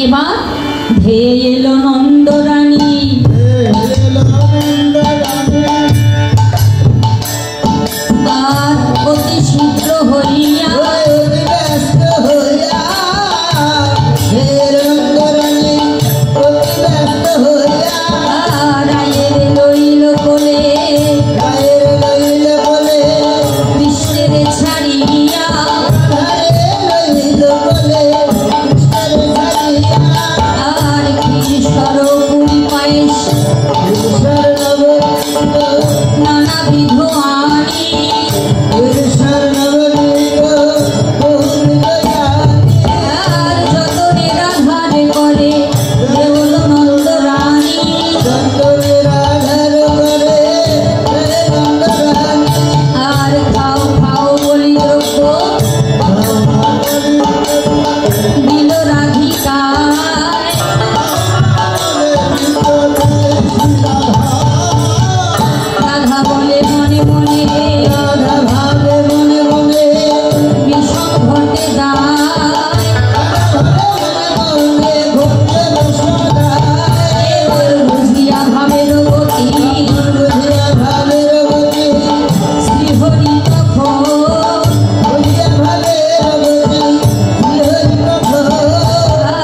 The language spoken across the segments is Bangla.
এবার ধেয়ে এলো নন্দরানী, আর অতি শীঘ্র হইয়া রায়ের লইল কোলে, কৃষ্ণের ছাড়িয়া আর ক্ষীর পুরি পায়েস নানাবিধ আনি আর যতনে রাধার করে দেবল নন্দরানী, আর খাও খাও বলি দ্রব্য দিল রাধিকায়, রাধা বলে মনে মনে বিষম ঘটে দায়, এবার বুঝিয়া ভাবের গতি শ্রীহরি তখন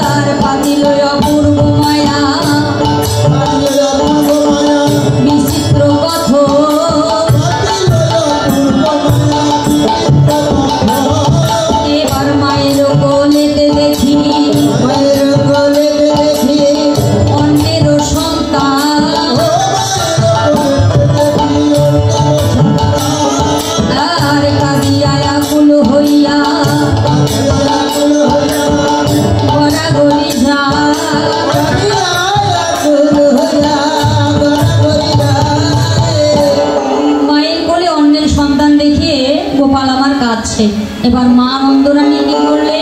আর পাতিল অপূর্ব মায়া বিচিত্র কথন, এবার মায়ের কোলেতে দেখি অন্যের সন্তান, আর কাঁদিয়া আকুল হইয়া গড়াগড়ি যায়, মায়ের কোলে অন্যের সন্তান দেখিয়ে গোপাল আমার কাঁদছে। এবার মা নন্দরানী কি করলে,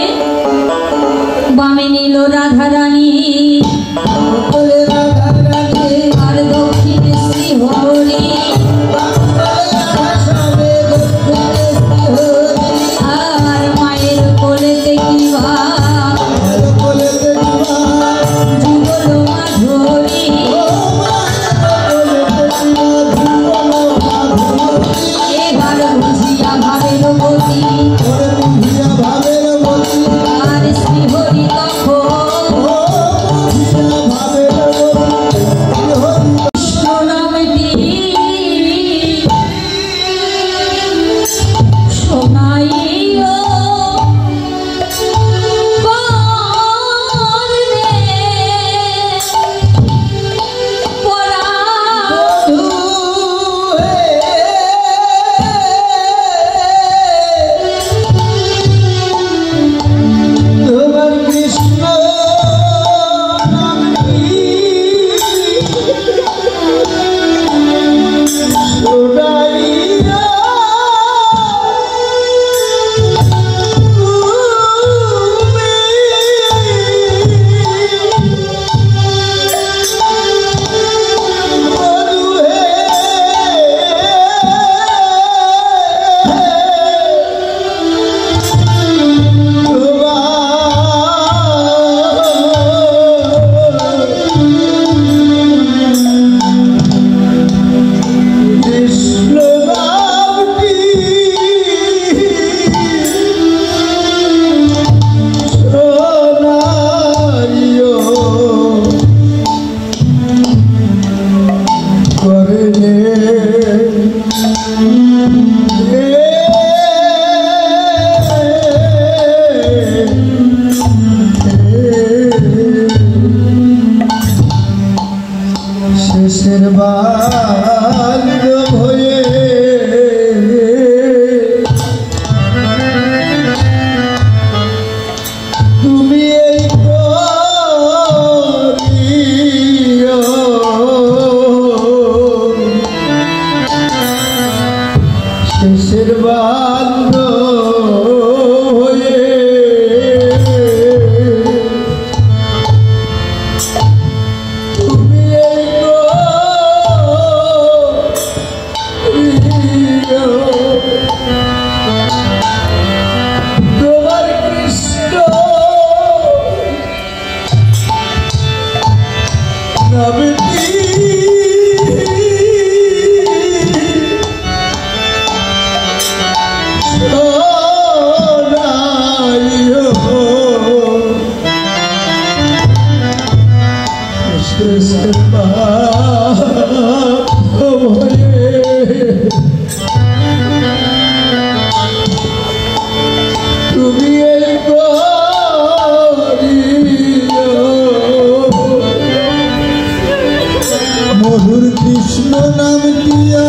বামে নিল রাধারানী আর দক্ষিণে শ্রীহরি, আর মায়ের কোলেতে কিবা যুগল মাধুরী, এবার বুঝিয়া ভাবের গতি আর শ্রীহরি তখন মধুর কৃষ্ণ নাম দিয়া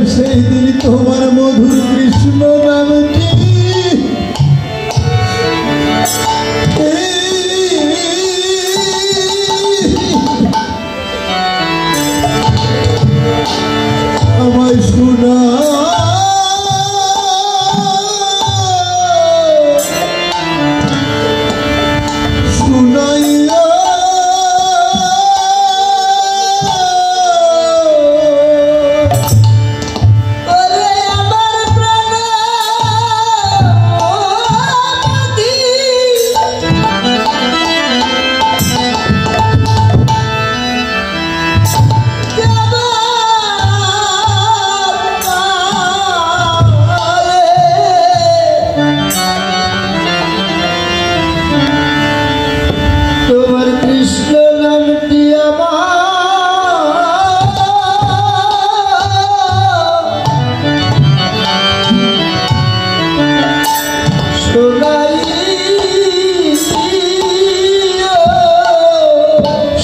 সেই দিন তোমার মধুর কৃষ্ণ নামটি আমায় শোনা শুনাইয়া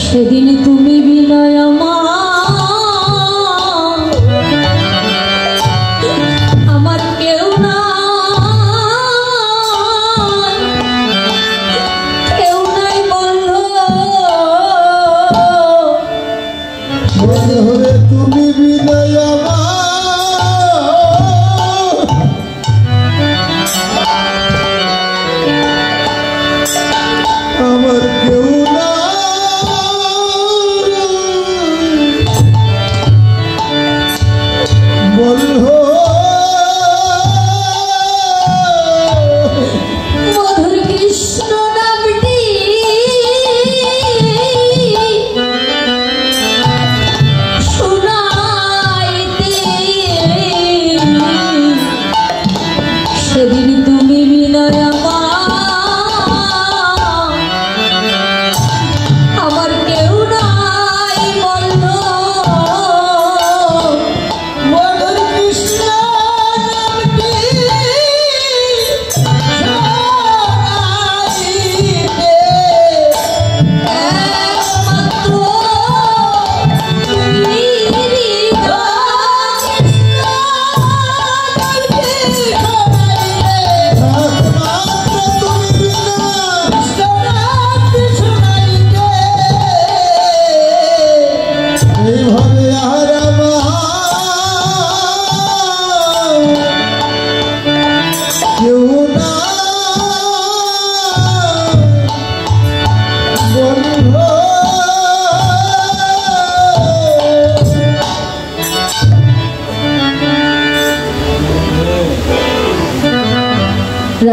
সেদিন তুমি বিনয় আমার কেউ নাই বললো তুমি বিনয় আমার কেউ মধুর কৃষ্ণ নামটি শুনাইতে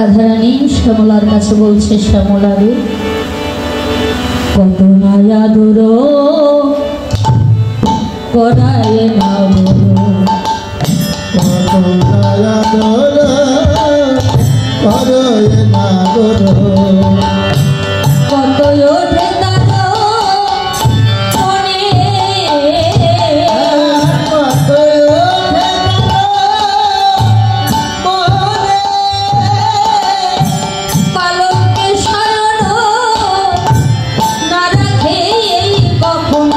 রাধারানী শ্যামলার কাছে বলছে, শ্যামলা রে, কত না আদর করায় না কত ওঠে তার মনে, পালকে শরণ না রাখে কখন,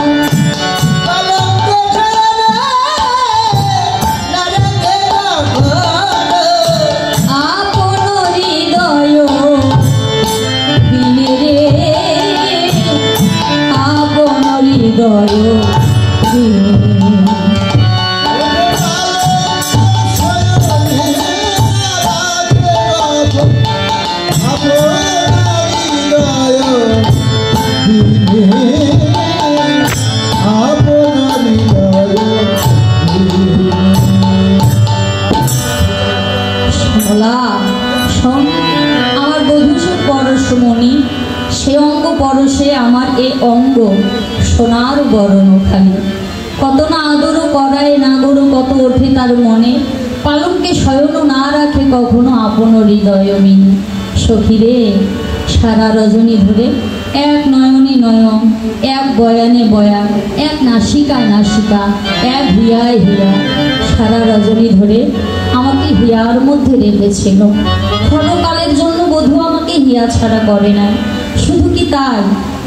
আপন হৃদয় দিনে রে, আপন হৃদয় দিনে। আমার বধূ পরশমণি, সে অঙ্গ পরশে আমার এ অঙ্গ সোনার বরণ ওখানে, কত না আদর করায় না গরু, কত ওঠে তার মনে, পালঙ্কে শয়ন না রাখে কখনো আপন হৃদয় মিনি। সখীরে, সারা রজনী ধরে এক নয়নে নয়ন, এক বয়ানে বয়ান, এক নাসিকায় নাসিকা, এক হিয়ায় হিয়া, সারা রজনী ধরে আমাকে হিয়ার মধ্যে রেখেছিল। ক্ষণকালের জন্য বধূ আমাকে হিয়া ছাড়া করে না। শুধু কি তাই,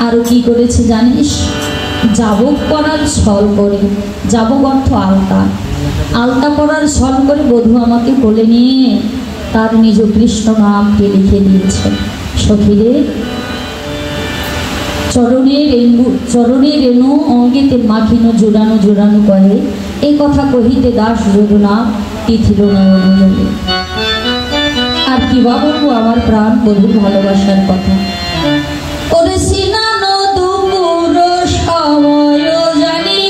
আরো কি করেছে জানিস? যাবক করার ছল করে, যাবক অর্থ আলতা, আলতা করার ছল করে বধূ আমাকে কোলে নিয়ে তার নিজ কৃষ্ণ নামকে লিখে দিয়েছে। সখীরে, চরণে রেণু অঙ্গেতে মাখিনো জোড়ানো জোড়ানো করে, এই কথা কহিতে দাস যোজনা তিথিল নয়নে। আর কি বা বলবো আমার প্রাণ বধূর ভালোবাসার কথা। ওরে সিনানো দুপুর সময় জানি,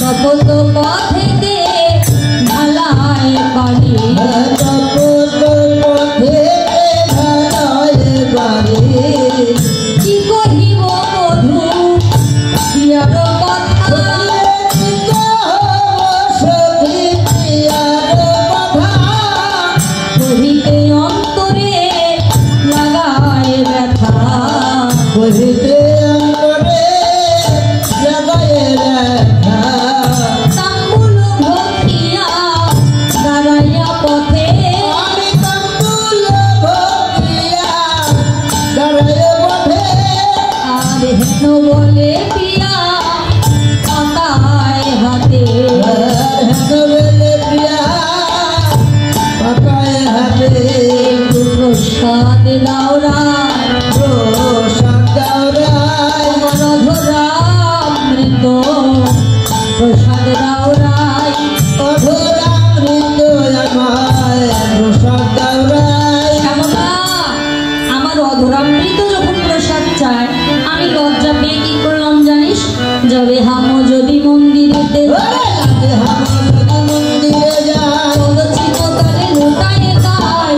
তপত পথেতে ঢালায় পানি, কি কহিব বধূ প্রিয়ার কথা, কহিতে অন্তরে লাগায় ব্যথা, কহিতে অন্তরে লাগায় ব্যথা, তাম্বুল ভক্তিয়া দাঁড়াইয়া পথে, আমি তাম্বুল ভক্তিয়া দাঁড়ায় পথে, আর হেন বলে প্রিয়া পাতায় হাতে, হেনবেলে প্রিয়া পাতায় হাতে, প্রসাদ লাউরা প্রসাদ দাওরায়, অধরামৃত প্রসাদ লাউরাই, অধরামৃত আমায় প্রসাদ দাওরায়। শ্যামলা, আমার অধরামৃত যখন প্রসাদ চায়, আমি লজ্জা পেয়ে কি করলাম জানিস? যাবে হাম যদি মন্দিরেতে মন্দিরে যায়, পদচিহ্ন তলে লুটায় তাই,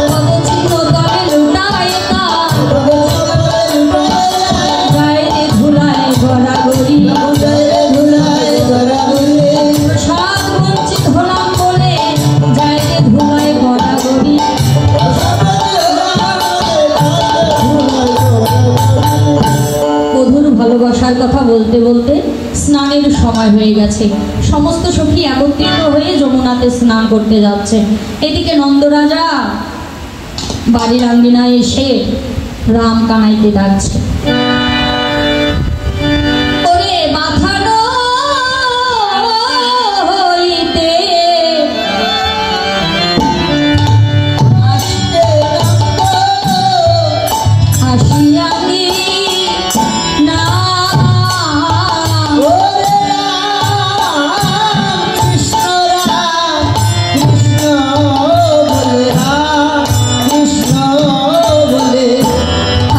পদচিহ্ন তলে লুটায় তাই, যায় রে ধুলায় গড়াগড়ি, প্রসাদ বঞ্চিত হলাম বলে যায় রে ধুলায় গড়াগড়ি। বধূর ভালোবাসার কথা বলতে বলতে স্নানের সময় হয়ে গেছে। সমস্ত সখী একত্রিত হয়ে যমুনাতে স্নান করতে যাচ্ছে। এদিকে নন্দরাজা বাড়ির আঙ্গিনায় এসে রাম কানাইকে ডাকছে। ওরে মাথানো হইতে আসিয়ানি না,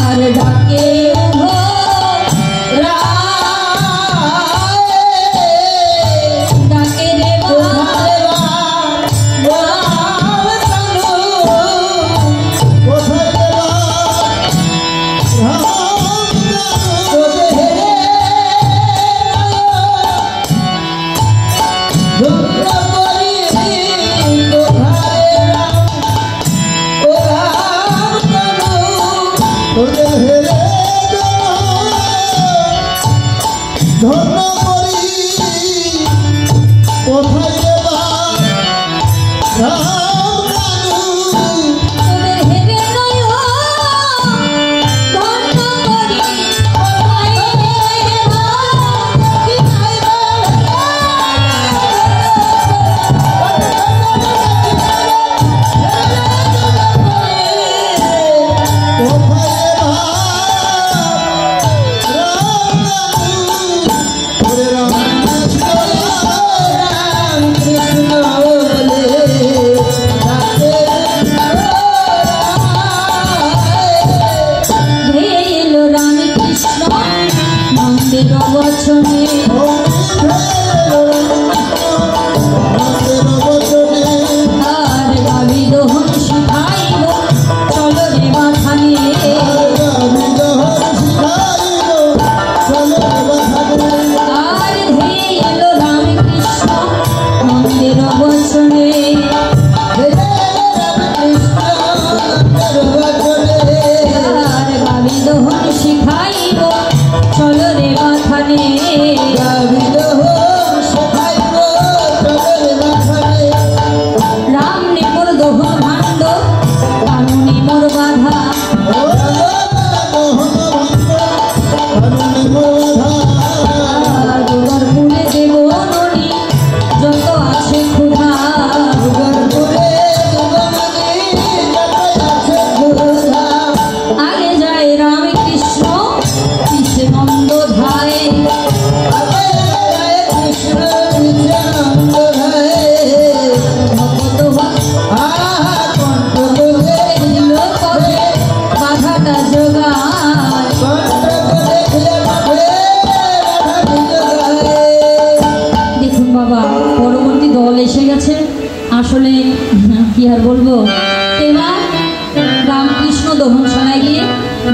আর ডাকে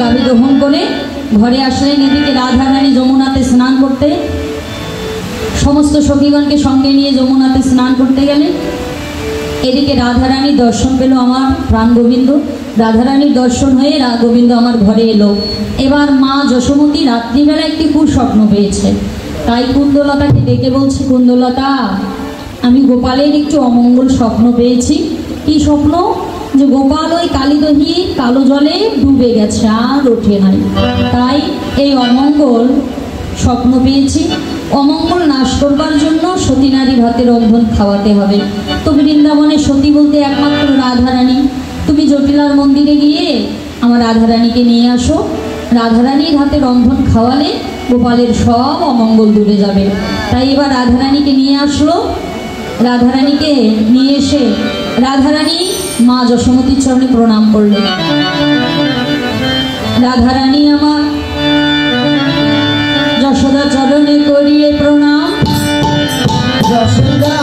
গাভী দহন করে ঘরে আসলেন। এদিকে রাধারানী যমুনাতে স্নান করতে, সমস্ত সখীগণকে সঙ্গে নিয়ে যমুনাতে স্নান করতে গেলেন। এদিকে রাধারানীর দর্শন পেল আমার প্রাণ গোবিন্দ। রাধারানীর দর্শন হয়ে গোবিন্দ আমার ঘরে এলো। এবার মা যশোমতী রাত্রিবেলা একটি কুস্বপ্ন পেয়েছে। তাই কুন্দলতাকে ডেকে বলছে, কুন্দলতা, আমি গোপালের একটু অমঙ্গল স্বপ্ন পেয়েছি। কি স্বপ্ন? যে গোপাল ওই কালিদহি কালো জলে ডুবে গেছে, আর ওঠে নাই। তাই এই অমঙ্গল স্বপ্ন পেয়েছি। অমঙ্গল নাশ করবার জন্য সতী নারী ভাতে রন্ধন খাওয়াতে হবে। তো বৃন্দাবনে সতী বলতে একমাত্র রাধারানী। তুমি জটিলার মন্দিরে গিয়ে আমার রাধারানীকে নিয়ে আসো। রাধারানীর হাতে রন্ধন খাওয়ালে গোপালের সব অমঙ্গল দূরে যাবে। তাই এবার রাধারানীকে নিয়ে আসলো। রাধারানীকে নিয়ে এসে রাধারানী মা যশোমতীর চরণে প্রণাম করলেন। রাধারানী আমার যশোদা চরণে করিয়ে প্রণাম। যশোদা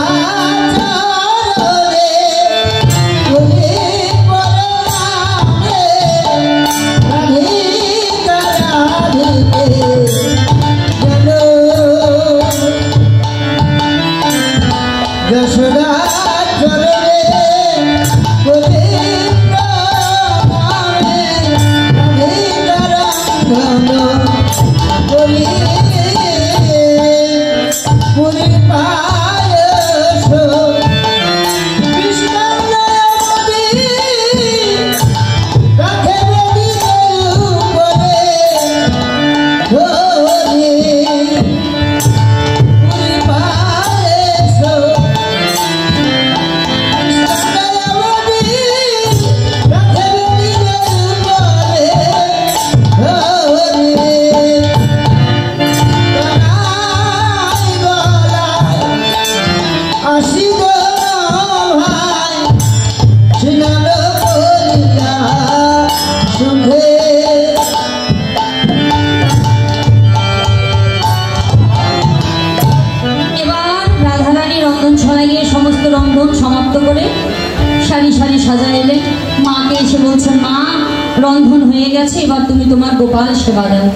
সমাপ্ত করে সারি সারি সাজাইলেন। মাকে এসে বলছেন, মা রন্ধন হয়ে গেছে, এবার তুমি তোমার গোপাল সেবা দাও।